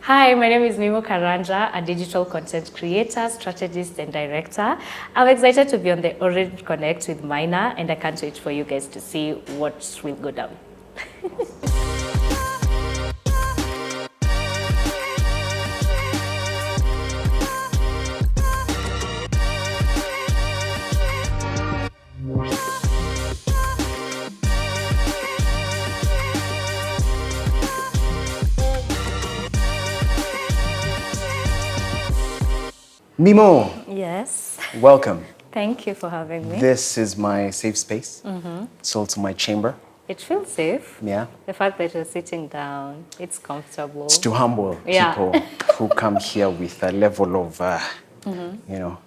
Hi, my name is Mimo Karanja, a digital content creator, strategist, and director. I'm excited to be on the Orange Connect with Mina, and I can't wait for you guys to see what will go down. Mimo, Yes. welcome. Thank you for having me. This is my safe space. It's also my chamber. It feels safe. Yeah. The fact that you're sitting down, it's comfortable. It's to humble Yeah. people who come here with a level of,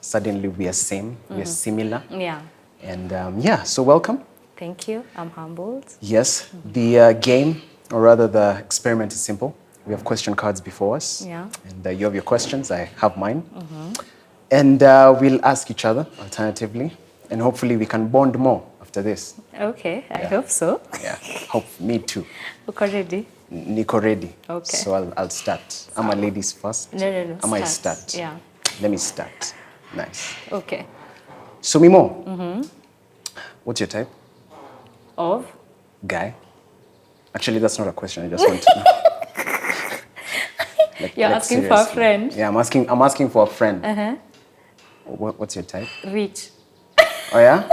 suddenly we are same, we are similar. Yeah. And so welcome. Thank you. I'm humbled. Yes, the game, or rather the experiment is simple. We have question cards before us. Yeah. And you have your questions, I have mine. And we'll ask each other alternatively. And hopefully we can bond more after this. Okay, I hope so. Yeah, me too. Okay, ready? Nico ready. Okay. So I'll start. I'm a ladies first. No. I start? Yeah. Let me start. Nice. Okay. So Mimo, what's your type? Of? Guy? Actually, that's not a question. I just want to know. You're asking for a friend? Yeah, I'm asking for a friend. What's your type? Rich. Oh yeah?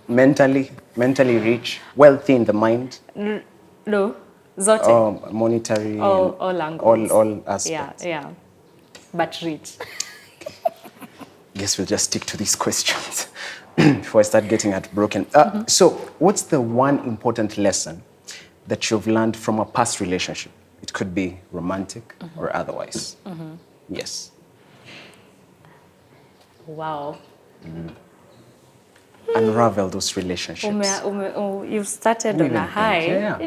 mentally rich, wealthy in the mind. No. Zote. Oh, monetary. All angles. All aspects. Yeah. But rich. Guess we'll just stick to these questions before I start getting heartbroken. So, what's the one important lesson that you've learned from a past relationship? It could be romantic or otherwise. Yes. Wow. Unravel those relationships. You've started on a high. Yeah.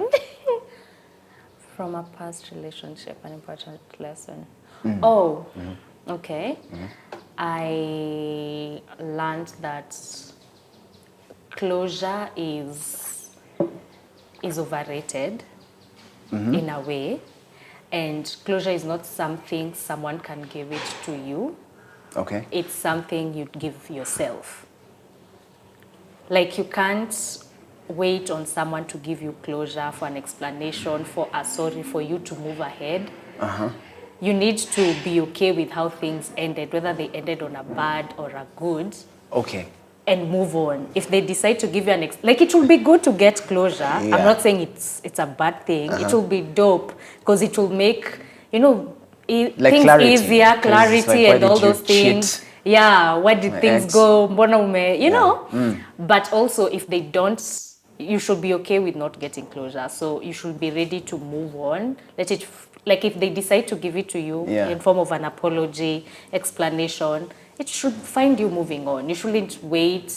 From a past relationship, an important lesson. Okay. I learned that closure is overrated in a way, and closure is not something someone can give it to you. Okay. It's something you give yourself. Like, you can't wait on someone to give you closure, for an explanation, for a sorry, for you to move ahead. You need to be okay with how things ended, whether they ended on a bad or a good. Okay. And move on. If they decide to give you like, it will be good to get closure. Yeah. I'm not saying it's a bad thing. It will be dope because it will make, Like things clarity, easier, clarity, like, and all those things. Cheat? Yeah, where did My things ex. go? You know? But also, if they don't, you should be okay with not getting closure. So you should be ready to move on. Like, if they decide to give it to you in form of an apology, explanation, it should find you moving on. You shouldn't wait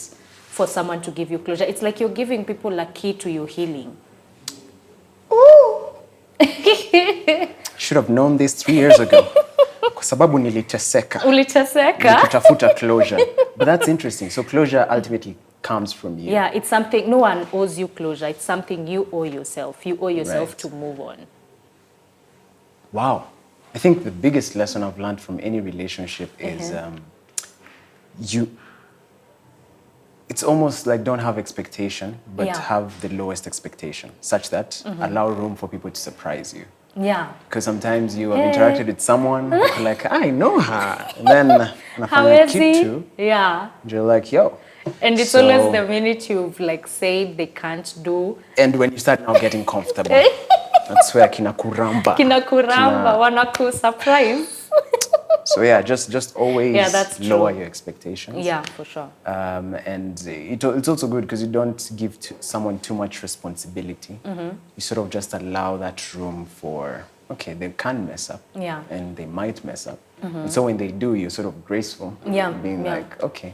for someone to give you closure. It's like you're giving people a key to your healing. Ooh. Should have known this 3 years ago. Kwa sababu niliteseka. Uliteseka? Nikitafuta closure. But that's interesting. So closure ultimately comes from you. Yeah, it's something, no one owes you closure. It's something you owe yourself. You owe yourself to move on. Wow. I think the biggest lesson I've learned from any relationship is it's almost like don't have expectation, but have the lowest expectation, such that allow room for people to surprise you. Yeah. Because sometimes you have interacted with someone, you're like, I know her. And then, how is he? Yeah. You're like, yo. And it's always the minute you've said they can't do. And when you start now getting comfortable, that's where kinakuramba. Wanaku surprise. So yeah, just always that's lower true. your expectations. Yeah, for sure. And it's also good because you don't give someone too much responsibility. You sort of just allow that room for, okay, they can mess up. Yeah. And they might mess up. And so when they do, you're sort of graceful. Yeah. Being like, okay,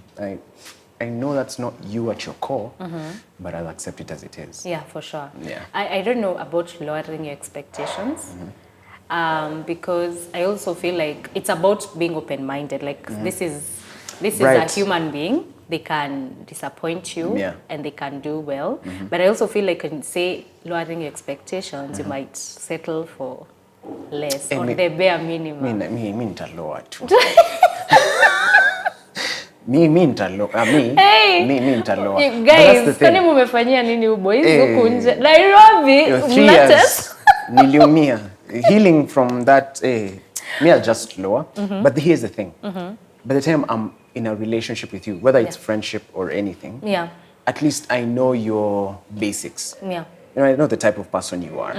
I know that's not you at your core, but I'll accept it as it is. Yeah, for sure. Yeah. I don't know about lowering your expectations. Because I also feel like it's about being open-minded. Like, this is a human being. They can disappoint you and they can do well. But I also feel like when you say lowering your expectations, you might settle for less, on the bare minimum. Me nitaloa tu. Me nitaloa. Me nitaloa. Guys, kwani mumefanyia nini uboys huku nje? Nairobi, 3 years. Niliumia. Healing from that, me I'll just lower. But here's the thing. By the time I'm in a relationship with you, whether it's friendship or anything, at least I know your basics. Yeah. You know, I know the type of person you are,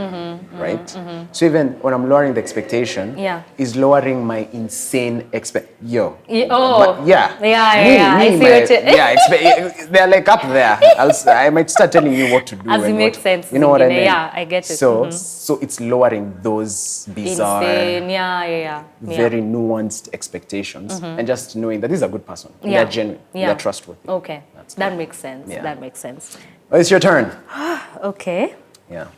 right? So even when I'm lowering the expectation, is lowering my insane Yeah. I see what you they're like up there. I might start telling you what to do. As it makes sense. You know what I mean? Yeah, I get it. So it's lowering those bizarre, insane, very nuanced expectations, and just knowing that this is a good person. They're genuine. They're trustworthy. Okay, that makes sense. That makes sense. Well, it's your turn. Okay. Yeah.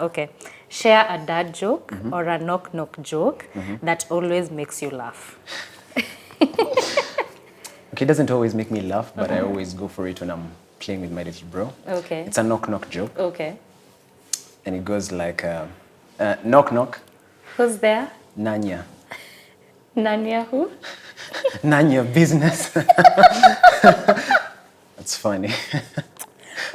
Okay. Share a dad joke or a knock-knock joke that always makes you laugh. Okay, it doesn't always make me laugh, but I always go for it when I'm playing with my little bro. Okay. It's a knock-knock joke. Okay. And it goes like, knock-knock. Who's there? Nanya. Nanya who? Nanya business. That's funny.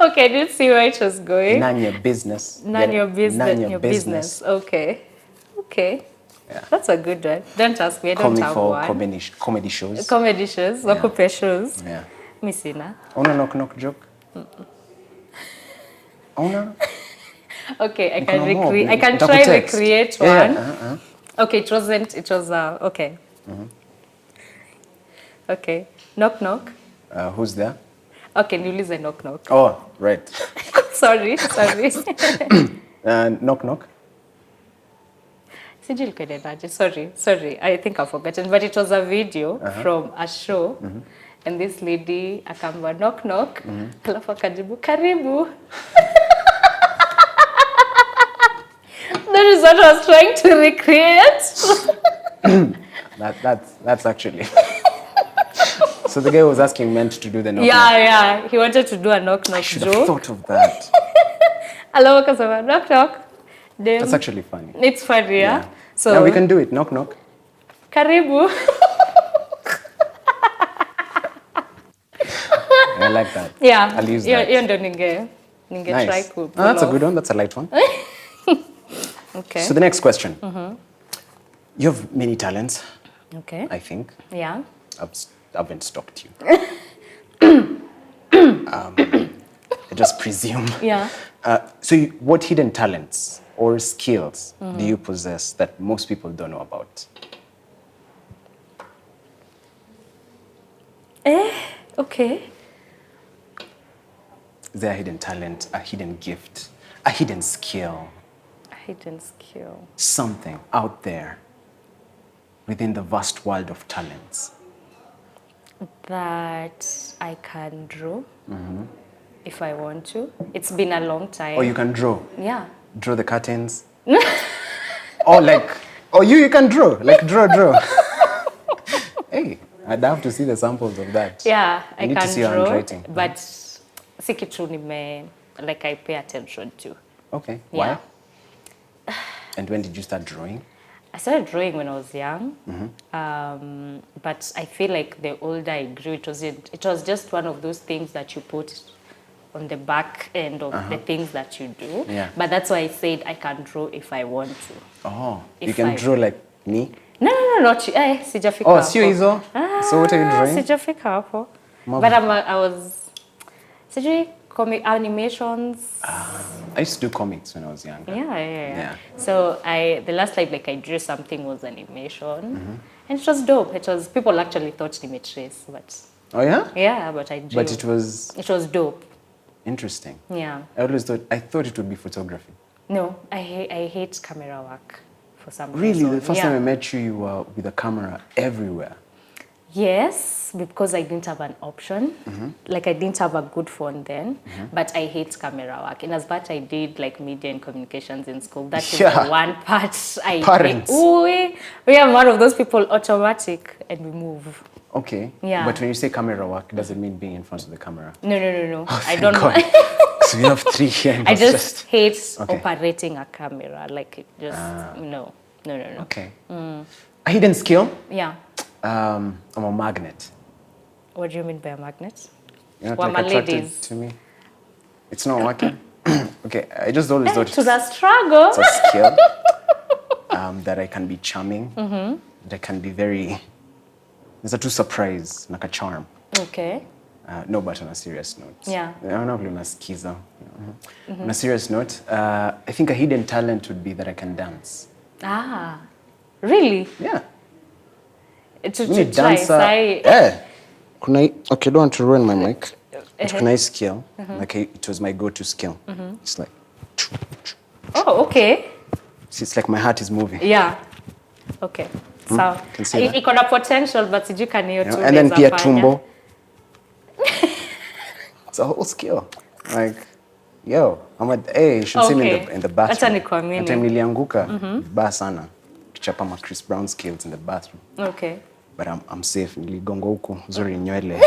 Okay, I didn't see where it was going. Nanya business. Nanya business. Nanya your business. Okay. Yeah. That's a good one. Don't ask me, I don't have one. Comedy shows. Comedy shows, wakupe shows. Yeah. Misina. Ona knock-knock joke? Ona? Okay, I can try to recreate one. Okay, it was, okay. Okay, knock-knock. Who's there? Okay, niulize knock-knock. Oh, right. Sorry. Knock-knock. Sorry. I think I've forgotten. But it was a video from a show. And this lady akamba knock-knock. Alafu akajibu, karibu. That is what I was trying to recreate. That's actually... So the guy was asking meant to do the knock-knock. Yeah. He wanted to do a knock-knock joke. I should have thought of that. Alafu akasema, knock-knock. That's actually funny. It's funny, yeah? So now we can do it. Knock-knock. Karibu. I like that. Yeah. I'll use that. Hiyo ndo ninge nice. Try to that's a good one. That's a light one. Okay. So the next question. You have many talents. Okay. I think. Yeah. I haven't stalked you. I just presume. Yeah. So what hidden talents or skills do you possess that most people don't know about? Okay. Is there a hidden talent, a hidden gift, a hidden skill? A hidden skill. Something out there within the vast world of talents. That I can draw if I want to. It's been a long time. Or you can draw? Yeah. Draw the curtains? You can draw? Like draw. Hey, I'd have to see the samples of that. Yeah, I need can to see your draw, handwriting. but si kitu like I pay attention to. Okay, Yeah. why? And when did you start drawing? I started drawing when I was young, but I feel like the older I grew, it was just one of those things that you put on the back end of the things that you do. Yeah. But that's why I said I can draw if I want to. Oh, you If can I- draw like me? No, not you. Sijafika Oh, hapo. sio hizo? So what are you drawing? Sijafika hapo. Mama. But I was, sijui animations. I used to do comics when I was younger. Yeah. So the last time I drew something was animation, and it was dope. People actually thought nimetrace, but Oh yeah? yeah, but I drew. But it was dope. interesting. Yeah. I thought it would be photography. No, I hate camera work for some Really? reason. The first time I met you, you were with a camera everywhere. Yes, because I didn't have an option. Like I didn't have a good phone then, but I hate camera work. And as much I did like media and communications in school, that is Yeah. the one part I Parents. hate. Ooh, we are one of those people automatic and we move. Okay. Yeah. But when you say camera work, does it mean being in front of the camera? No. I Thank don't God. know. So we have 3 here. And I was just hate Okay. operating a camera. Like, it just, no. Okay. A hidden skill? Yeah. I'm a magnet. What do you mean by a magnet? You're not Well, like my attracted ladies. to me? It's not working? Okay, I just always thought To the struggle. it's a skill that I can be charming, that I can be very, there's a true surprise, like a charm. Okay. No, but on a serious note. Yeah. I'm not going to skiza. On a serious note, I think a hidden talent would be that I can dance. Ah, really? Yeah. To Mimi try, dancer. say. Yeah. Okay, don't want to ruin my mic. But kuna hii skill, like it was my go-to skill. It's like, Oh, okay. see, it's like my heart is moving. Yeah. Okay. So, Can see that. iko na potential, but sijui can hiyo tu And then unaweza pia fanya. tumbo. It's a whole skill. Like, yo, hey, you should see me Okay. in the bathroom. Acha nikuamini. At time nilianguka, vibaya sana. Kichapa ma Chris Brown skills in the bathroom. Okay. But I'm safe. Niligonga huku, zuri nywele.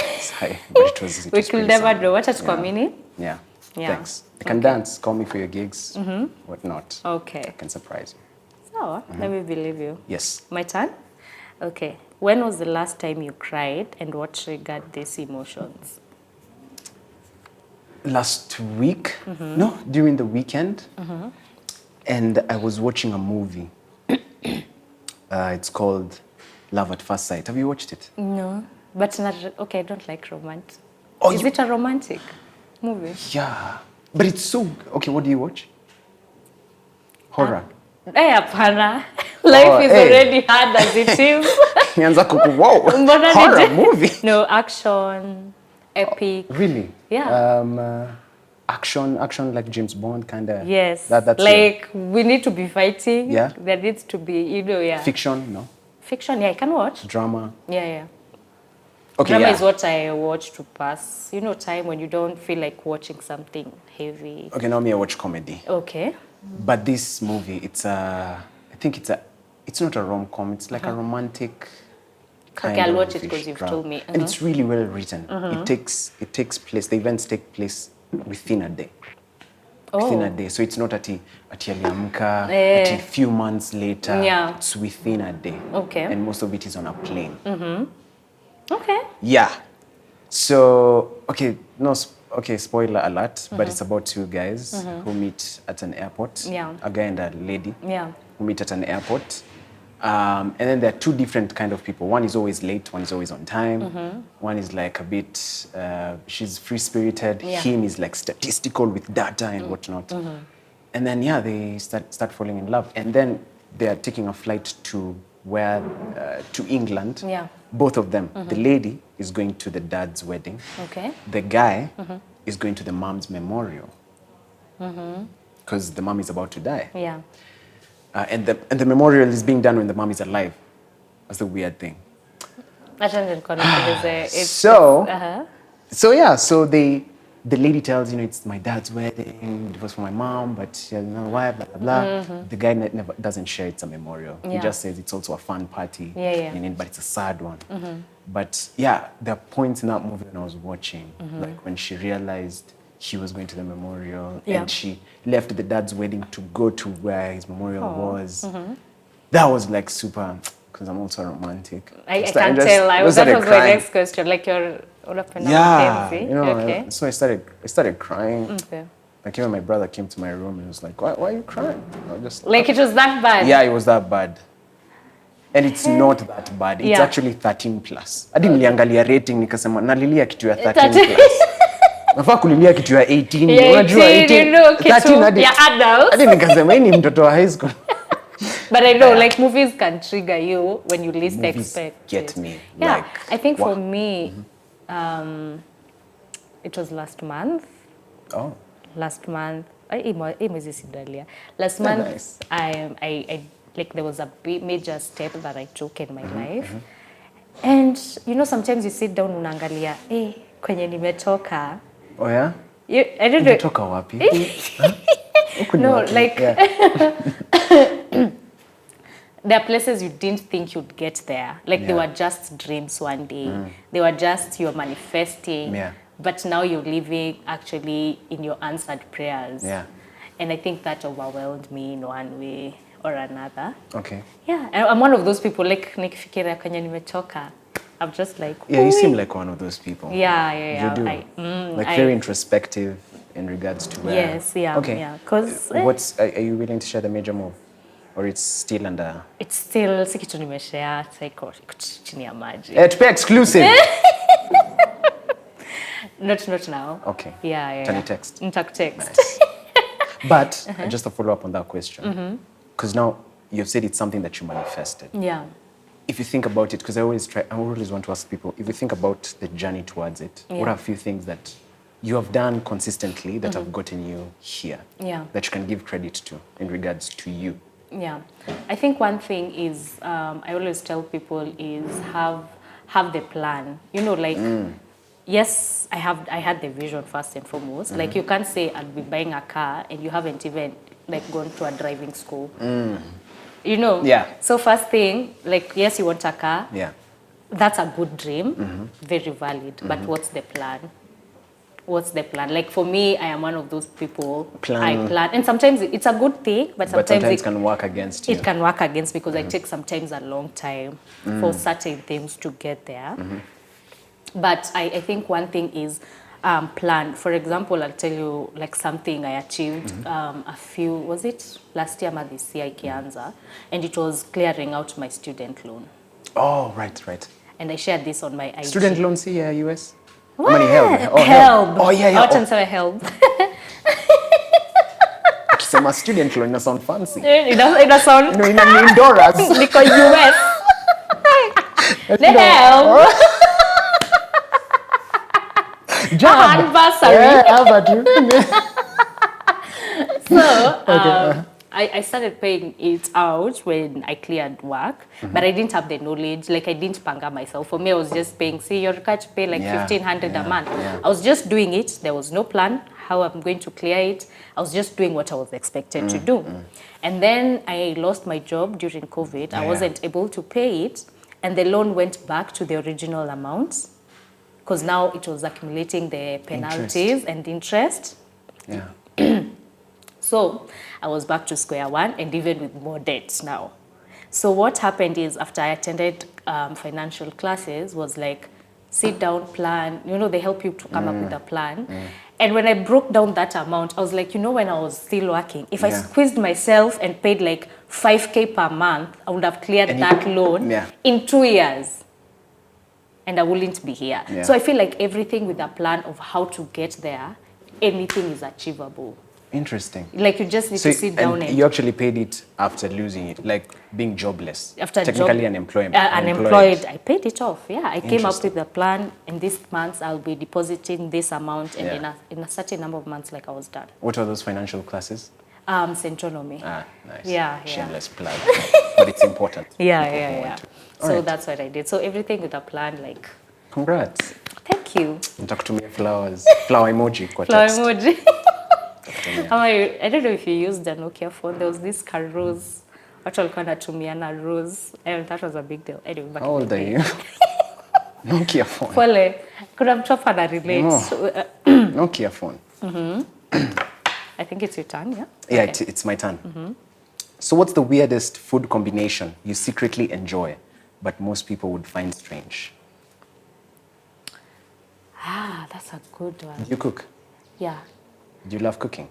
But it was We pretty could never sad. know. Wacha tukuamini. Yeah. Yeah. Thanks. I can dance. Call me for your gigs. Whatnot. Okay. I can surprise you. So, let me believe you. Yes. My turn? Okay. When was the last time you cried and what triggered these emotions? Last week, no, during the weekend, and I was watching a movie. It's called Love at First Sight. Have you watched it? No. But not, okay, I don't like romantic. Oh, Is you- it a romantic movie? Yeah, but it's so okay. What do you watch? Horror. Hey, hapana. Life is hey. already hard as it is. Nianza kuku, wow. Mbona Horror nije- movie. No, action, epic. Really? Yeah. Action like James Bond, kind of. Yes. That's like, we need to be fighting. Yeah. There needs to be, yeah. fiction. No. Fiction, yeah, I can watch. Drama. Yeah. Okay. Drama yeah. is what I watch to pass. Time when you don't feel like watching something heavy. Okay, now me I watch comedy. Okay. But this movie, it's not a rom-com. It's like a romantic kind Okay, I'll of watch it because you've drama. told me. And it's really well written. It takes place. The events take place within a day. Within a day. So it's not ati aliamka, ati few months later. Yeah. It's within a day. Okay. And most of it is on a plane. Okay. Yeah. So, spoiler alert, but it's about 2 guys who meet at an airport. Yeah. A guy and a lady Yeah. who meet at an airport. And then there are 2 different kind of people. One is always late, one is always on time. One is like a bit, she's free-spirited. Yeah. Him is like statistical with data and whatnot. And then, yeah, they start falling in love. And then they are taking a flight to to England. Yeah. Both of them. The lady is going to the dad's wedding. Okay. The guy is going to the mom's memorial. Because the mom is about to die. Yeah. And the memorial is being done when the mom is alive. That's the weird thing. So the lady tells, it's my dad's wedding, it was for my mom, but she has no wife, blah, blah, blah. The guy never doesn't share it's a memorial. He Yeah. just says it's also a fun party. Yeah. But it's a sad one. But yeah, there are points in that movie when I was watching, like when she realized he was going to the memorial and she left the dad's wedding to go to where his memorial was. That was like super, because I'm also romantic. I can't tell. That was my next question. Like you're all up and yeah, down. Okay. So I started crying. Okay. Like even my brother came to my room and was like, why are you crying? I was just Like it was that bad? Yeah, it was that bad. And it's not that bad. It's actually 13 plus. Hadi niliangalia rating nikasema nalilia kitu ya 13 plus. Nafaa kulilia kitu ya 18. Unajua 18. 13 hadi ya adult. Hadi nikasema hii ni mtoto wa high school. But I know, like movies can trigger you when you least Movies expect get it. me. Yeah, Like, I think wow. for me, it was last month. Oh. Last month, last month, Nice. I like there was a big major step that I took in my life, and sometimes you sit down unaangalia, kwenye nimetoka. Oh yeah? I don't know. Umetoka wapi? No, like there are places you didn't think you'd get there. Like they were just dreams one day. They were just you're manifesting. Yeah. but now you're living actually in your answered prayers. Yeah. And I think that overwhelmed me in one way or another. Okay. Yeah, I'm one of those people, like, nikifikiria kwenye nimechoka, I'm just like, yeah, you seem like one of those people. Yeah. You do. Very introspective in regards to where. Yes, yeah. Okay. Yeah, because are you willing to share the major move? Or it's still under? It's still, si kitu nimeshare, iko chini ya maji. Tupe exclusive. Not now. Okay. Yeah. Can you text? Nitakutext. Nice. But just to follow up on that question, because now you've said it's something that you manifested. Yeah. If you think about it, because I always want to ask people, if you think about the journey towards it, what are a few things that you have done consistently that have gotten you here? Yeah. That you can give credit to in regards to you? Yeah. I think one thing is, I always tell people is have the plan. You know, like, yes, I had the vision first and foremost. Like, you can't say I'll be buying a car and you haven't even like gone to a driving school. You know? Yeah. So first thing, like, yes, you want a car. Yeah. That's a good dream, very valid. But what's the plan? What's the plan? Like, for me, I am one of those people. I plan. And sometimes it's a good thing, but sometimes it can work against you. It can work against because I take sometimes a long time for certain things to get there. But I think one thing is plan. For example, I'll tell you like something I achieved was it last year or this year ikianza, and it was clearing out my student loan. Oh, right. And I shared this on my IG. Student loans here, US? What? Money help. Help. Oh, yeah. I want to help. Sema student loan, it sound fancy. It does sound... No, in dollars. Because US. The help. Anniversary. So, I started paying it out when I cleared work, but I didn't have the knowledge. Like, I didn't panga myself. For me, I was just paying, see, you're required to pay like 1,500 a month. Yeah. I was just doing it. There was no plan how I'm going to clear it. I was just doing what I was expected to do. And then I lost my job during COVID. I wasn't able to pay it. And the loan went back to the original amount because now it was accumulating the penalties and interest. Yeah. So I was back to square one and even with more debts now. So what happened is after I attended financial classes was like, sit down, plan, you know, they help you to come up with a plan. And when I broke down that amount, I was like, you know, when I was still working, if I squeezed myself and paid like 5K per month, I would have cleared that loan in 2 years. And I wouldn't be here. Yeah. So I feel like everything with a plan of how to get there, anything is achievable. Interesting. Like you just need to sit down and... You actually paid it after losing it, like being jobless. After technically unemployed. I paid it off, yeah. I came up with a plan, in this month I'll be depositing this amount, and in a certain number of months, like I was done. What are those financial classes? Centronomy. Ah, nice. Yeah. Shameless plug. But it's important. Yeah. So that's what I did. So everything with a plan, like... Congrats. Thank you. Talk to me flowers. Flower emoji. Flower emoji. I don't know if you used the Nokia phone. There was this Rose. Watu walikuwa wanatumiana Rose. And that was a big deal. Anyway, back how old are you? Nokia phone. Pole. Kuna mtu hapa na relate. Nokia phone. I think it's your turn, yeah? Yeah, okay. It's my turn. So what's the weirdest food combination you secretly enjoy, but most people would find strange? That's a good one. Do you cook? Yeah. Do you love cooking?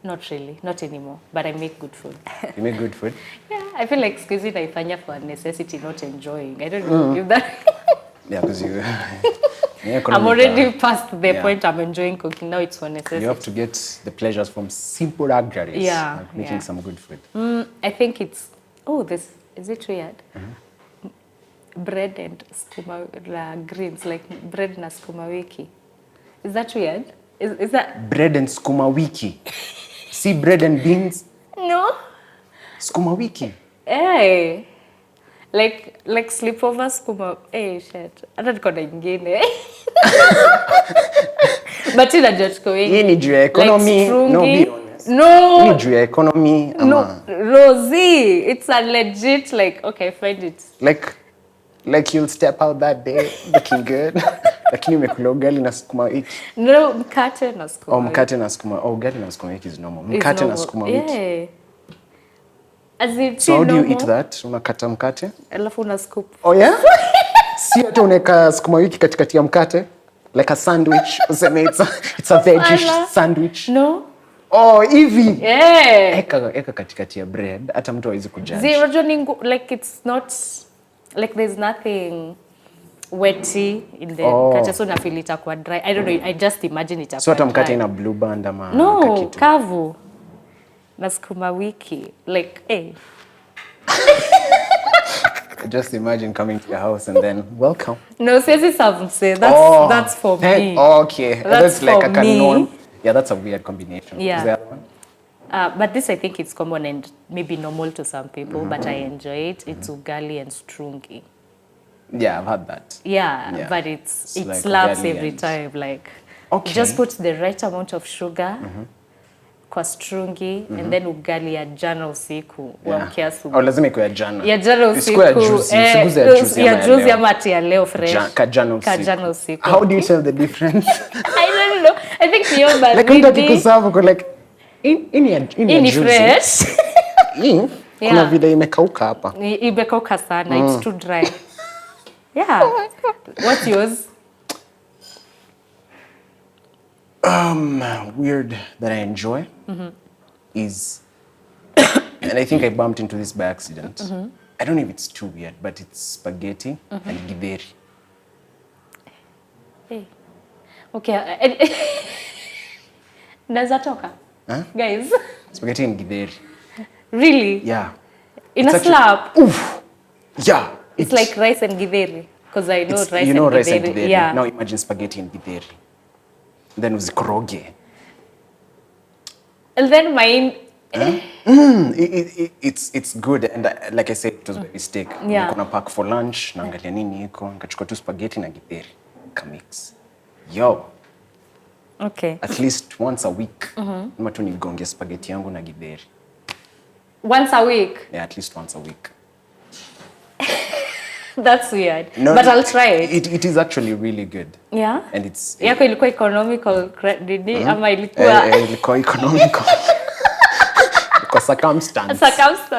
Not really, not anymore, but I make good food. You make good food? Yeah, I feel like squeezing naifanya for necessity, not enjoying. I don't know if that... Yeah, because you... I'm already past the point I'm enjoying cooking. Now it's for necessity. You have to get the pleasures from simple luxuries. Yeah. Like making some good food. I think it's... Oh, is it weird? Bread and skuma greens, like bread na skuma wiki. Is that weird? Is that... Bread and skuma wiki. See bread and beans? No. Skuma wiki. Hey. Like sleepover skuma. Hey, shit. Hata niko na ingine. But inajua tuko wengi. Hii ni juu ya economy. No, be honest. No. Hii ni juu ya economy. No. Rosie. It's a legit, like, okay, find it. Like, Like you'll step out that day looking good. Lakini umekula ugali na sukuma wiki. No, mkate na sukuma wiki. Mkate na sukuma. Ugali na sukuma wiki is normal. Mkate na sukuma wiki. Yeah. As in, so how do you eat that? Unakata mkate? Alafu una scoop. Oh yeah? Si hata unaweka sukuma wiki katikati ya mkate? Like a sandwich. Useme it's a veggie sandwich. No. Oh, hivi. Yeah. Eka katikati ya bread. Hata mtu hawezi kujudge. Zero like it's not like there's nothing wetty in the mkate, so na feel itakuwa dry. I don't know, I just imagine itakuwa. So hata mkate ina blue band ama no, kavu. Na sukuma wiki. Like, hey. Just imagine coming to your house and then welcome. No, siwezi say that's for me. Okay. That's like for me. Norm. Yeah, that's a weird combination. Yeah. Is there one? But this I think it's common and maybe normal to some people, but I enjoy it. It's ugali and strungi. Yeah, I've had that. Yeah. But it like slaps ugali every and... time. Like, okay. Just put the right amount of sugar, kwa strungi, and then ugali ya jana usiku. Oh, lazima ikuwe ya jana. Ya jana usiku. Isikuwe ya juicy. Ya juicy ama ati ya leo fresh. Kajana usiku. How do you tell the difference? I don't know. I think hiyo baridi. Like when you kusavu uko like in fresh. Kuna vile imekauka hapa. Imekauka sana. It's too dry. Yeah. What's yours? Weird that I enjoy is, and I think I bumped into this by accident. I don't know if it's too weird, but it's spaghetti and githeri. Hey. Okay. Naeza toka? Guys. Spaghetti and githeri. Really? Yeah. In a slap? Oof. Yeah. It's like rice and githeri. Because I know rice you know and rice githeri. and githeri. Yeah. Now imagine spaghetti and githeri. Then uzikoroge. And then mine... It's good, and like I said, it was a mistake. Yeah. Niko na pack for lunch, naangalia nini iko, nikachukua tu spaghetti na githeri, kamix. Yo. Okay. At least once a week, nima tu nigonge spaghetti yangu na githeri. Once a week? Yeah, at least once a week. That's weird. No, but I'll try it. It is actually really good. Yeah? And it's... Yako ilikuwa economical credit ama ilikuwa... Ilikuwa economical. Kwa circumstance.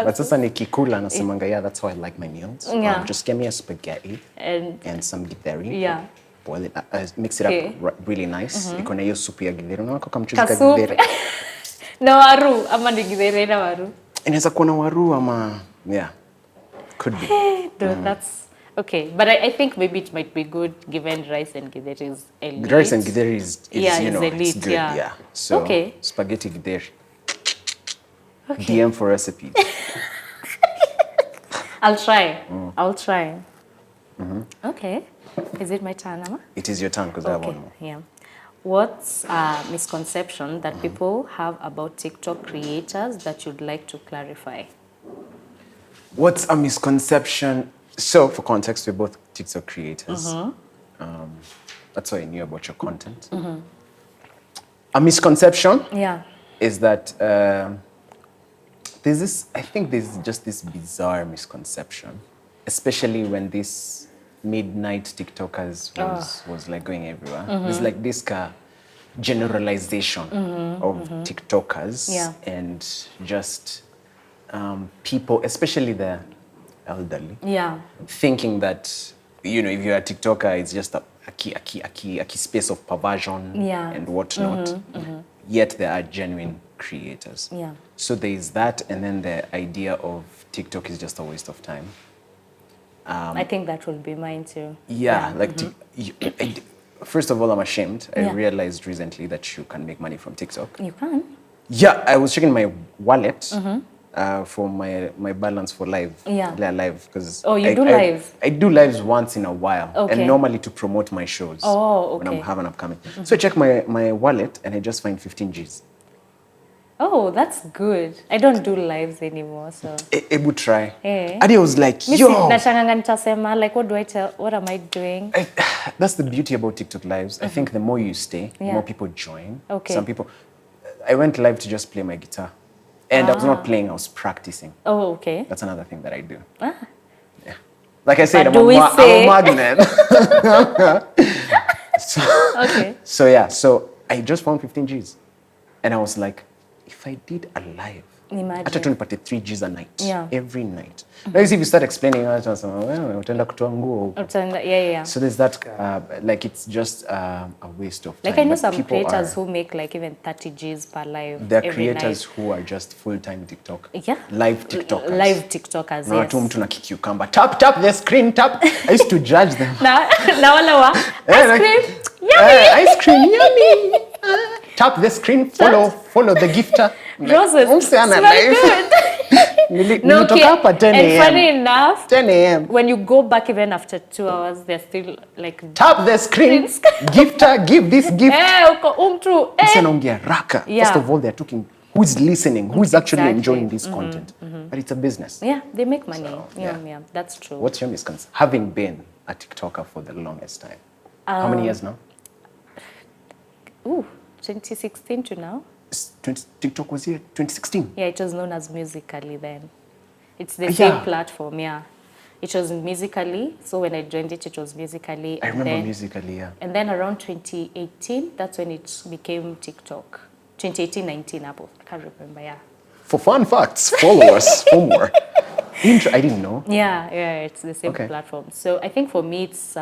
But sasa nikikula nasemanga, yeah, that's how I like my meals. Yeah. Just give me a spaghetti and some githeri. Yeah. Boil it, mix it up really nice. Iko na hiyo supu ya githeri. Unaweka kama mchuzi ka githeri. Na waru ama ni githeri na waru? Inaweza kuwa na waru ama... Yeah. Could be. That's... Okay, but I think maybe it might be good given rice and githeri is elite. Rice and githeri is you know, elite, it's good. Yeah. So, okay. Spaghetti githeri. Okay. DM for recipes. I'll try. I'll try. Okay. Is it my turn, Amma? It is your turn because I have one more. Yeah. What's a misconception that people have about TikTok creators that you'd like to clarify? What's a misconception? So, for context, we're both TikTok creators. That's why I knew about your content. A misconception is that I think there's just this bizarre misconception, especially when this midnight TikTokers was like going everywhere. There's like this generalization of TikTokers and just people, especially the elderly, thinking that, you know, if you're a TikToker, it's just a key space of perversion and whatnot. Yet there are genuine creators. So there is that, and then the idea of TikTok is just a waste of time. I think that will be mine too. First of all, I'm ashamed. I realized recently that you can make money from TikTok. You can? Yeah, I was checking my wallet for my balance for live. Live, because you do lives? I do lives once in a while, okay. and normally to promote my shows. Oh, okay. When I have an upcoming. So I check my wallet, and I just find 15 Gs. Oh, that's good. I don't do lives anymore, so. Ebu try. Hey. And I was like, yo. Like, what do I tell? What am I doing? That's the beauty about TikTok lives. I think the more you stay, the more people join. Okay. Some people. I went live to just play my guitar, and I was not playing. I was practicing. Oh, okay. That's another thing that I do. Yeah. Like I said, But I'm a magnet. Okay. So yeah, so I just found 15 G's. And I was like, if I did a live, Imagine. hata tu nipate 3 G's a night, Yeah. every night. Now if you start explaining, utaenda kutoa nguo. Yeah. So there's that, like it's just a waste of time. Like I know But some people creators who make like even 30 G's per live. There are every creators night. who are just full-time TikTok. Yeah. Live TikTokers. Live TikTokers, Na yes. watu mtu na cucumber. Tap the screen, tap. I used to judge them. na wala wa ice cream, yummy. Ice cream, yummy. Tap the screen, follow the gifter. Roses, Umse ana smell live. good. Nilitoka hapa 10 And a.m. funny enough, 10 a.m. when you go back even after 2 hours, they're still like, Tap the screen. Gifter, give this gift. uko umtu, Mse anaongea raka. Yeah. First of all, they're talking who's listening, who's actually Exactly. enjoying this content. But it's a business. Yeah, they make money. So, yeah, that's true. What's your misconception? Having been a TikToker for the longest time. How many years now? 2016 to now. TikTok was here 2016. Yeah, it was known as Musical.ly then. It's the Yeah. same platform, yeah. It was Musical.ly, so when I joined it, it was Musical.ly. I remember Musical.ly, yeah. And then around 2018, that's when it became TikTok. 2018-19, Apple. I can't remember, yeah. For fun facts, follow us for more. I didn't know. Yeah, it's the same platform. So I think for me, it's...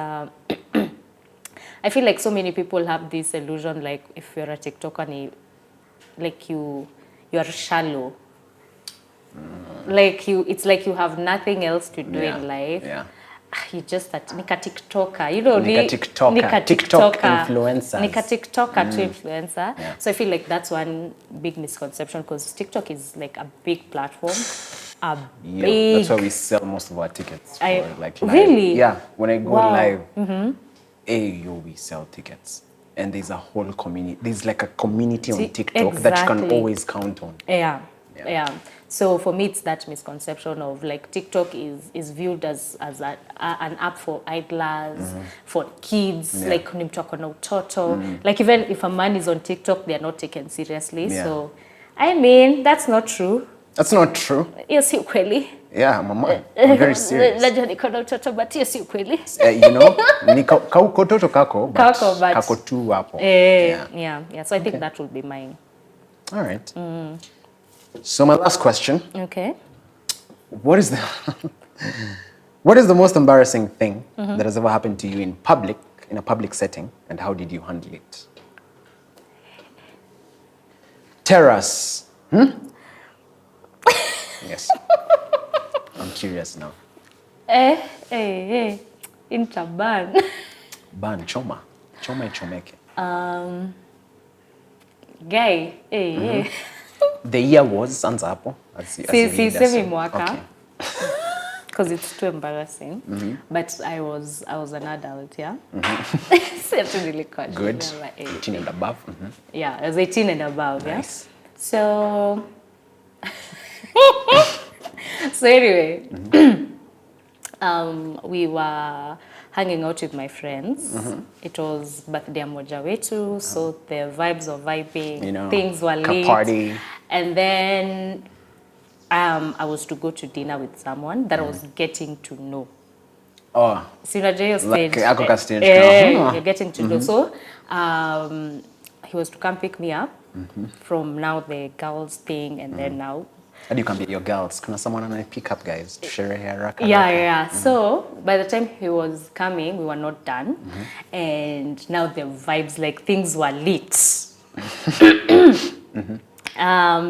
I feel like so many people have this illusion, like if you're a TikToker, like you are shallow. Like it's like you have nothing else to do in life. Yeah. You just nika TikToker, you know, Nika TikToker, TikTok influencers. Nika TikToker to influencer. Yeah. So I feel like that's one big misconception because TikTok is like a big platform. That's why we sell most of our tickets. Like live. Really? Yeah, when I go live, we sell tickets. And there's a whole community. There's like a community on TikTok that you can always count on. Yeah. So for me, it's that misconception of like TikTok is viewed as an app for idlers, for kids, like ni mtu ako na utoto. Like even if a man is on TikTok, they are not taken seriously. Yeah. So, I mean, that's not true. That's not true. Yes, ukweli. Yeah, I'm a man. I'm very serious. Najua niko na utoto, but yes, ukweli. You know, ni kaukototo kako, but kako tu hapo. Yeah. So I think that will be mine. All right. So my last question. Okay. What is the most embarrassing thing that has ever happened to you in a public setting, and how did you handle it? Terrace. Yes. I'm curious now. Intraban. Ban, choma ichomeke. Guy, The year was anza hapo. Semi mwaka. Because it's too embarrassing. But I was an adult, yeah. Good. 18 and above. Yeah, I was 18 and above, nice. Yeah. So anyway, we were hanging out with my friends. It was birthday moja wetu, so the vibes were vibing, you know, things were lit. Party. And then I was to go to dinner with someone that I was getting to know. Oh. So you're like stage. You're getting to know. So he was to come pick me up from now the girls thing, and then now. And you can be your girls. Kuna someone and I pick up guys to share hair. Yeah. So by the time he was coming, we were not done, and now the vibes, like things were lit.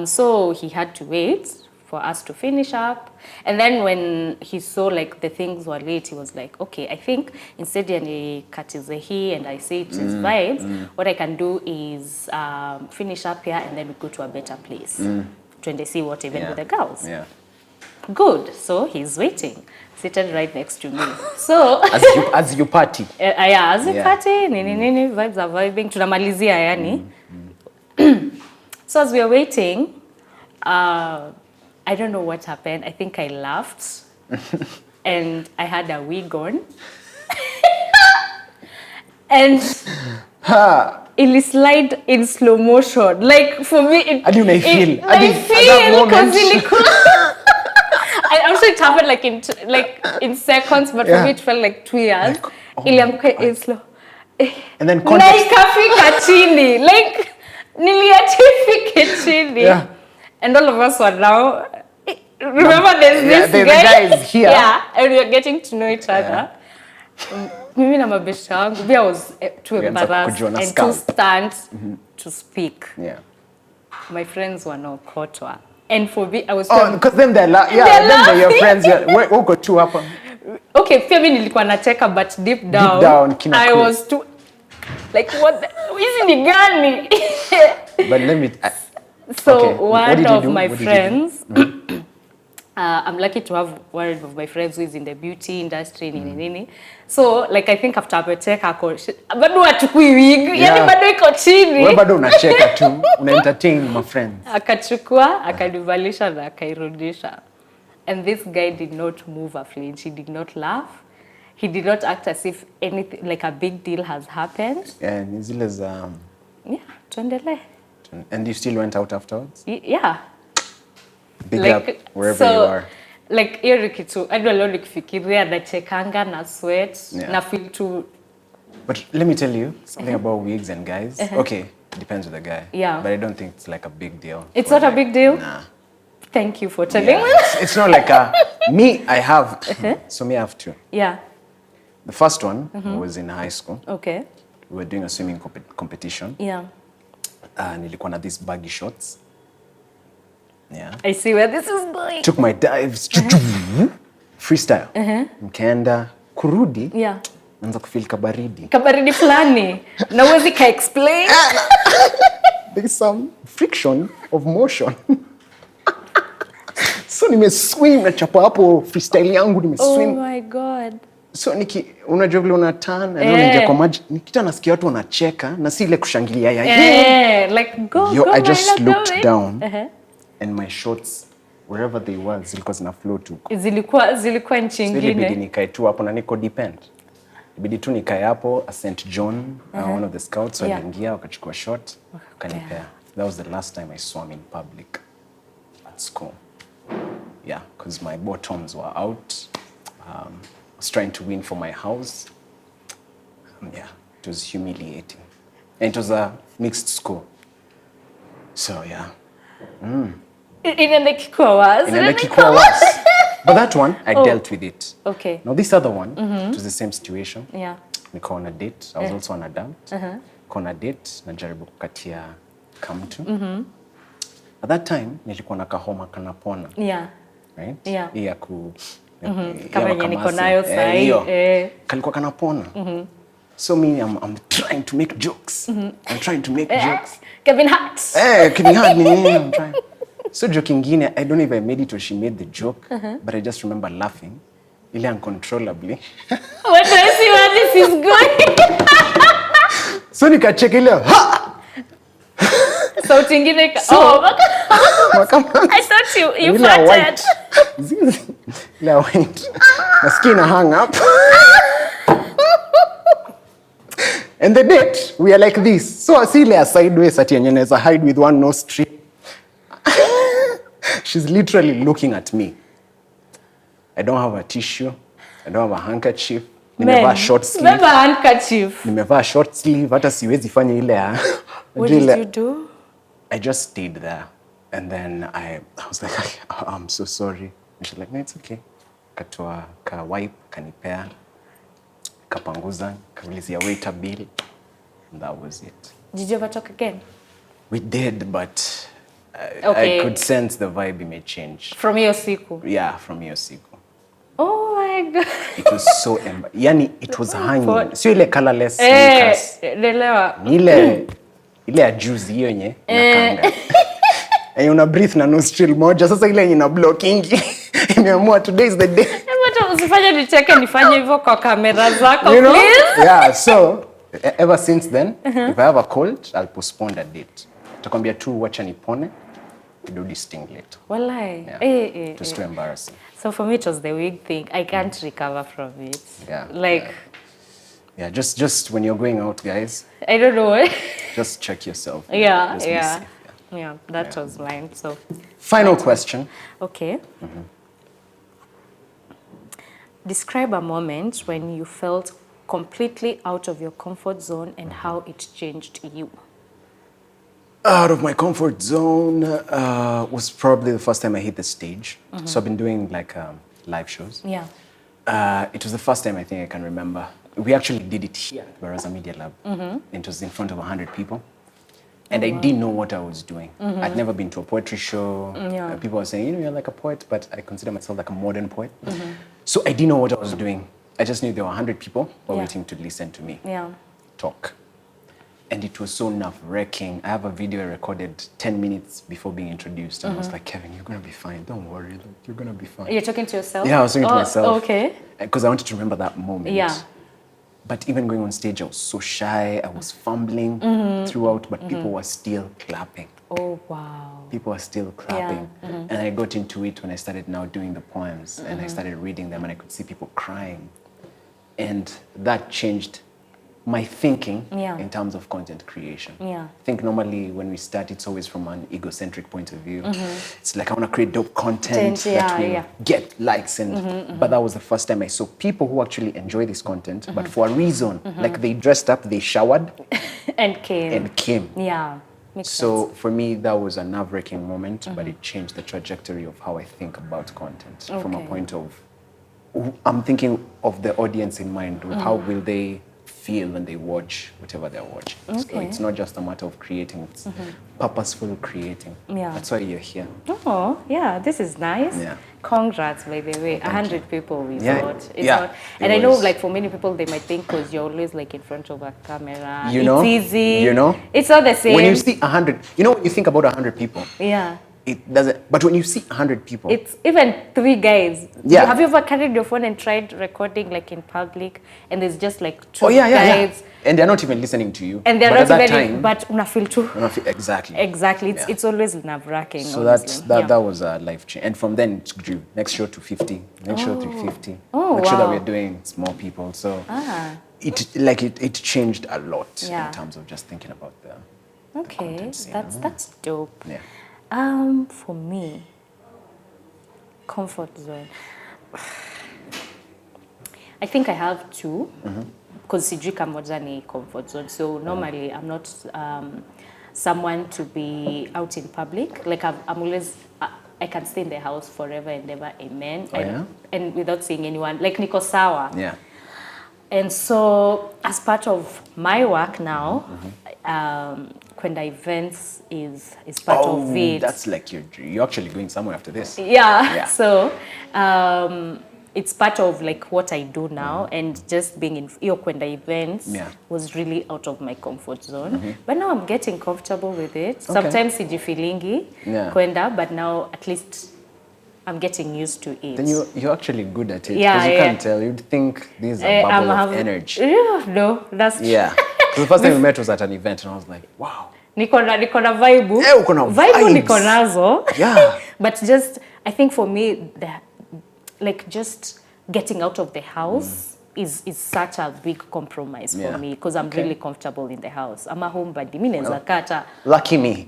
So he had to wait for us to finish up, and then when he saw like the things were lit, he was like, okay, I think instead yani katize he and I say it is vibes, what I can do is finish up here and then we go to a better place. To see what even with the girls. Yeah. Good. So he's waiting, seated right next to me. So as you party. As you party, nini vibes are vibing. Tunamalizia yani. So as we are waiting, I don't know what happened. I think I laughed, and I had a wig on, and. It slide in slow motion. Like for me, I feel because I'm also it happened like in seconds, but for me it felt like 2 years. Iliamka slow. And then context. Ikafika chini. Like niliachifika chini. Yeah. And all of us were now. Remember, there's this guy. The guys here. Yeah, and we are getting to know each other. Mimi na mabeshte wangu, I was too embarrassed and too stunned to speak. Yeah. My friends were not kotwa. And for me, I was... because then they're your friends. Who got two up? Okay, pia mimi nilikuwa nacheka, but deep down I was too... Like, what? Hizi ni gani? But let me... one of my friends... I'm lucky to have one of my friends who is in the beauty industry nini. So like I think after apecheka bado achukui wig, yani bado iko chini. Wewe bado unacheka tu, una entertain my friends. Akachukua, akanivalisha na akairudisha. And this guy did not move a flinch. He did not laugh. He did not act as if anything like a big deal has happened. Yeah, zile za tuendelee. And you still went out afterwards? Yeah. Big up wherever you are. Like hiyo kitu hadi leo nikifikiria nachekanga na sweat na feel too. But let me tell you something about wigs and guys. Okay, depends with the guy. Yeah. But I don't think it's like a big deal. It's not a big deal? Nah. Thank you for telling me. It's not like me, I have. So me, I have two. Yeah. The first one was in high school. Okay. We were doing a swimming competition. Yeah. Nilikuwa na these baggy shorts. Yeah. I see where this is going. Took my dives. Freestyle. Mkaenda kurudi. Yeah. Naanza kufeel kabaridi. Kabaridi fulani. Na uwezi ka explain. There's some friction of motion. So nimeswim na chapa hapo freestyle yangu nimeswim. Oh my god. So unajua vile una turn na unaingia kwa maji. Nikita nasikia watu wanacheka na si ile kushangilia like go. I just looked down. And my shorts wherever they were zilikuwa zina flow tu. Zilikuwa nchi nyingine. Ibidi nikae tu hapo na niko depend. Ibidi tu nikae hapo a St. John, one of the scouts waliingia wakachukua shot kanipea. That was the last time I swam in public at school. Yeah, because my bottoms were out. I was trying to win for my house. It was humiliating. And it was a mixed school. So yeah. Inaenda kikuwa was. But that one, I dealt with it. Okay. Now this other one, it was the same situation. Yeah. Niko on a date. I was also on a date. Niko on a date, najaribu kukatia kamtu. At that time, nilikuwa na kahoma kanapona. Yeah. Right? Yeah. Iya kama yenye niko nayo sahi. Kalikuwa kanapona. So me, I'm trying to make jokes. I'm trying to make jokes. Kevin Hart. Kevin Hart, I'm trying. So joke ingine, I don't know if I made it or she made the joke, but I just remember laughing, ile uncontrollably. What do I see where this is going? So nikacheka ile ha. Sauti ingine I thought you farted. Ile went. Maskina hung up. And the date, we are like this. So I see a sideways at yenye hide with one nose strip. She's literally looking at me. I don't have a tissue. I don't have a handkerchief. Nimevaa short sleeve. Never handkerchief. Nimevaa short sleeve. Hata siwezi fanya ile ya. What did you do? I just stayed there. And then I was like, I'm so sorry. And she's like, no, it's okay. Katoa ka wipe, kanipea. Kapanguza, kaulizia waiter bill. And that was it. Did you ever talk again? We did, but I could sense the vibe may change. From your siku? Yeah, from your siku. Oh my God. It was so yani it was hanging. So ile colorless sneakers. Nelewa. Ile ya juice hiyo yenye nakanga. Una breathe na nostril moja. Sasa ile yenye na blocking. Imeamua today is the day. Mbona usifanye nicheke nifanye hivyo kwa kamera zako, please? Yeah, so ever since then, if I have a cold, I'll postpone the date. Takwambia tu wacha nipone. We do this thing later. Walai. It was too embarrassing. So for me, it was the wig thing. I can't recover from it. Yeah. Like. Yeah, just when you're going out, guys. I don't know. Just check yourself. Yeah, yeah. That was mine. So. Final question. Okay. Describe a moment when you felt completely out of your comfort zone and how it changed you. Out of my comfort zone was probably the first time I hit the stage. So I've been doing like live shows. Yeah. It was the first time I think I can remember. We actually did it here at Baraza Media Lab. It was in front of 100 people. And I didn't know what I was doing. I'd never been to a poetry show. People were saying, you're like a poet, but I consider myself like a modern poet. So I didn't know what I was doing. I just knew there were 100 people who were waiting to listen to me talk. And it was so nerve-wracking. I have a video I recorded 10 minutes before being introduced. And I was like, Kevin, you're going to be fine. Don't worry. Like, you're going to be fine. You're talking to yourself? Yeah, I was talking to myself. Okay. Because I wanted to remember that moment. Yeah. But even going on stage, I was so shy. I was fumbling throughout, but people were still clapping. Oh, wow. People were still clapping. And I got into it when I started now doing the poems. And I started reading them, and I could see people crying. And that changed my thinking in terms of content creation. I think normally when we start, it's always from an egocentric point of view. It's like, I want to create dope content that will get likes. And but that was the first time I saw people who actually enjoy this content, but for a reason. Like they dressed up, they showered. And came. Yeah. Makes so sense. for me, that was a nerve-wracking moment, but it changed the trajectory of how I think about content from a point of, I'm thinking of the audience in mind. How will they feel when they watch whatever they're watching? So it's not just a matter of creating, it's purposeful creating. That's why you're here. Oh, yeah, this is nice. Yeah. Congrats, by the way. 100 people we thought. It's Yeah, not, and I know, like, for many people, they might think because you're always, like, in front of a camera. You know? It's easy. You know? It's not the same. When you see 100, you know, when you think about 100 people, Yeah. it doesn't, but when you see 100 people, It's even 3 guys. Yeah. Have you ever carried your phone and tried recording, like, in public, and there's just, like, 2 yeah. guys? And they're not even listening to you. And they're but not at that even, time, but una feel too. exactly. Exactly. It's always nerve-wracking. So that was a life change. And from then it grew. Next show to 50, next show 350. Next show that we're doing, it's more people. So it changed a lot in terms of just thinking about the Okay, content, that's dope. Yeah. For me, comfort zone. I think I have 2. Because sijui kamoja ni comfort zone. So normally I'm not someone to be out in public. Like I'm always, I can stay in the house forever and ever, amen. And without seeing anyone. Like niko sawa. Yeah. And so as part of my work now, kwenda events is part of it. That's like you're actually going somewhere after this. Yeah. So it's part of like what I do now, and just being in iyo kwenda events was really out of my comfort zone. But now I'm getting comfortable with it. Sometimes sijifilingi kwenda, but now at least I'm getting used to it. Then you're actually good at it. Because you can't tell. You'd think this is a bubble of energy. Yeah, no, that's true. Yeah. So the first time we met was at an event, and I was like, wow. Niko na vibe. Uko na Vibe niko nazo. Yeah. But just, I think for me, like just getting out of the house is such a big compromise for me, because I'm really comfortable in the house. I'm a homebody. Mimi naweza kata. Lucky me.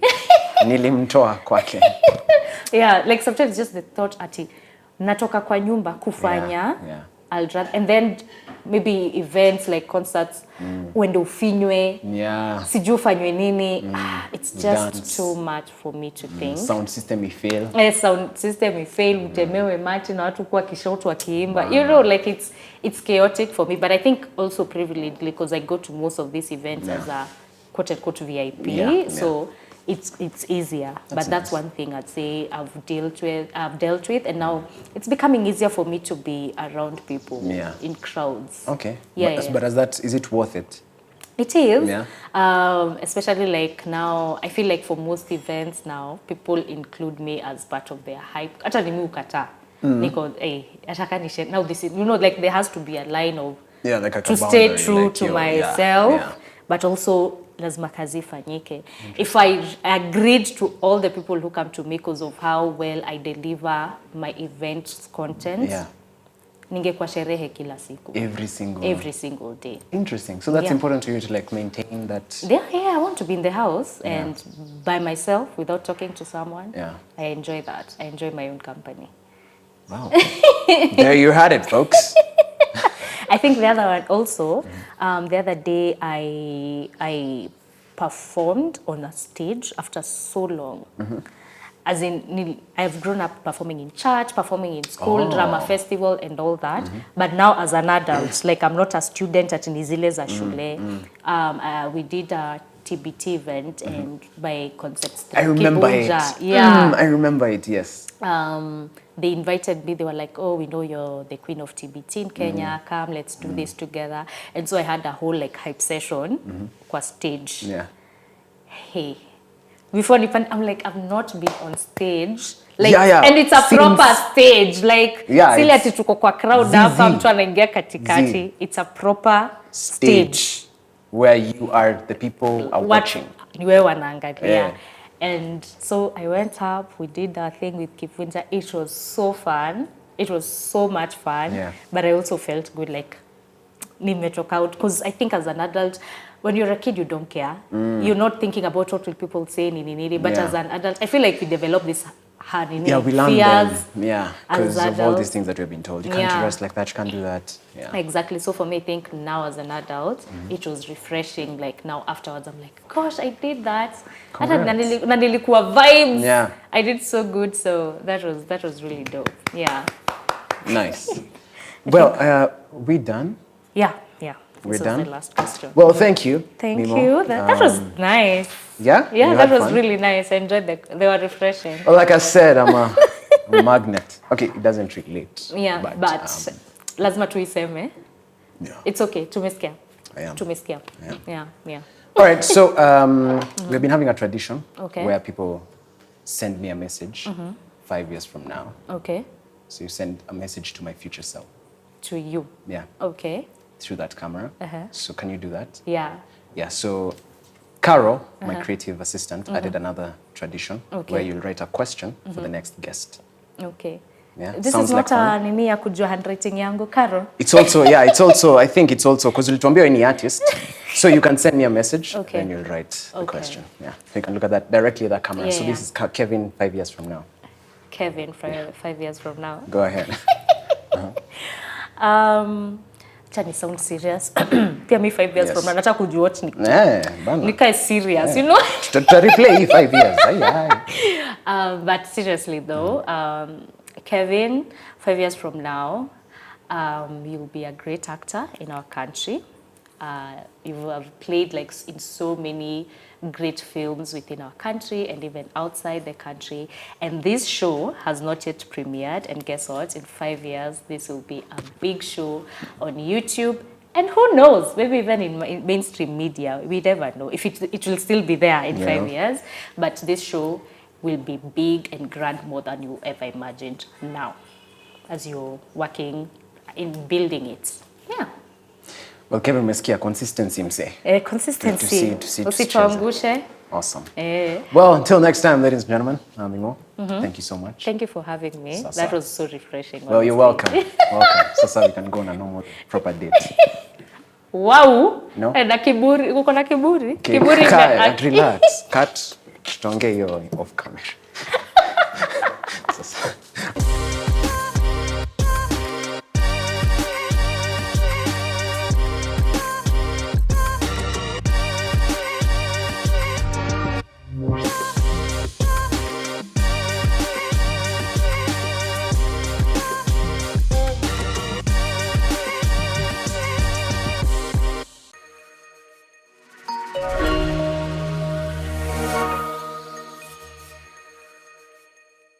Nilimtoa kwake. Yeah, like sometimes just the thought ati natoka kwa nyumba kufanya. I'll rather, and then maybe events like concerts when ufinywe. Sijui ufanywe nini. It's just dance. too much for me to think. Sound system fail. Sound system fail. Utemewe machi na watu kwa kishoto wakiimba. You know, like it's chaotic for me, but I think also privileged because I go to most of these events as a quote-unquote VIP. So it's easier. But that's one thing I'd say I've dealt with, and now it's becoming easier for me to be around people in crowds. Okay. But is it worth it? It is. Especially like now, I feel like for most events now, people include me as part of their hype. Hata nimi ukata. Because ataka nishe. Now this is, you know, like there has to be a line of like to stay true to myself, but also lazima kazi ifanyike. If I agreed to all the people who come to me because of how well I deliver my event content, ningekuwa sherehe kila siku. Every single day. Interesting. So that's important to you to like maintain that. Yeah, I want to be in the house and by myself without talking to someone. I enjoy that. I enjoy my own company. Wow. There you had it, folks. I think the other one also, the other day I performed on a stage after so long. As in, I've grown up performing in church, performing in school, drama festival, and all that. But now, as an adult, like I'm not a student at Nizile za shule. We did a TBT event, and by Concepts. I remember it. Yeah. I remember it, yes. They invited me. They were like, "Oh, we know you're the queen of TBT in Kenya. Come, let's do this together." And so I had a whole like hype session kwa stage. Yeah. Hey, before I'm like, I've not been on stage. Like, yeah. And it's a proper stage. Like, sile ati tuko kwa crowd hapa mtu anaingia katikati. It's a proper stage. Where you are, the people are watching. Niwe wanaangalia. And so I went up, we did that thing with Kifunja. It was so fun. It was so much fun. Yeah. But I also felt good, like, nimetoka out. Because I think as an adult, when you're a kid, you don't care. You're not thinking about what will people say, But as an adult, I feel like we develop this we learn them. Yeah, because of all these things that we've been told. You can't dress like that, you can't do that. Yeah. Exactly. So for me, I think now as an adult, it was refreshing. Like now afterwards, I'm like, gosh, I did that. Nilikuwa vibes. Yeah. I did so good. So that was really dope. Yeah. Nice. Well, we done? Yeah. We're This done? was the last question. Well, thank you. Thank Mimo. you. That was nice. Yeah? Yeah, that was really nice. I enjoyed they were refreshing. Well, like I said, I'm a magnet. Okay, it doesn't relate. Yeah, but lazima tuiseme. Yeah. It's okay. Tumesikia. I am. Tumesikia. Yeah. All right, so we've been having a tradition where people send me a message 5 years from now. Okay. So you send a message to my future self. To you. Yeah. Okay. Through that camera. So can you do that? Yeah. Yeah, so Carol, my creative assistant, added another tradition where you'll write a question for the next guest. Okay. Yeah, this sounds is not like a nini ya kujua handwriting yangu, Carol. It's also, I think it's also, because ulituambia any artist, so you can send me a message and you'll write the question. Yeah, so you can look at that directly at that camera. So this is Kevin 5 years from now. Kevin, 5 years from now. Go ahead. Chani sound serious. Pia me 5 years from now, nataka kujua nikae serious, you know? To replay 5 years. But seriously though, Kevin, 5 years from now, you'll be a great actor in our country. You have played like in so many great films within our country and even outside the country. And this show has not yet premiered. And guess what? In 5 years, this will be a big show on YouTube. And who knows? Maybe even in mainstream media. We never know if it will still be there in 5 years. But this show will be big and grand more than you ever imagined now as you're working in building it. Yeah. Well, Kevin umesikia consistency mse. Consistency. Usituangushe. Awesome. Well, until next time, ladies and gentlemen, I'm Mimo. Thank you so much. Thank you for having me. That was so refreshing. Well, you're welcome. Welcome. Sasa we can go on a normal proper date. Wow. No? Na kiburi. Uko na kiburi? Kiburi. Relax. Cut. Tuongee hiyo off camera.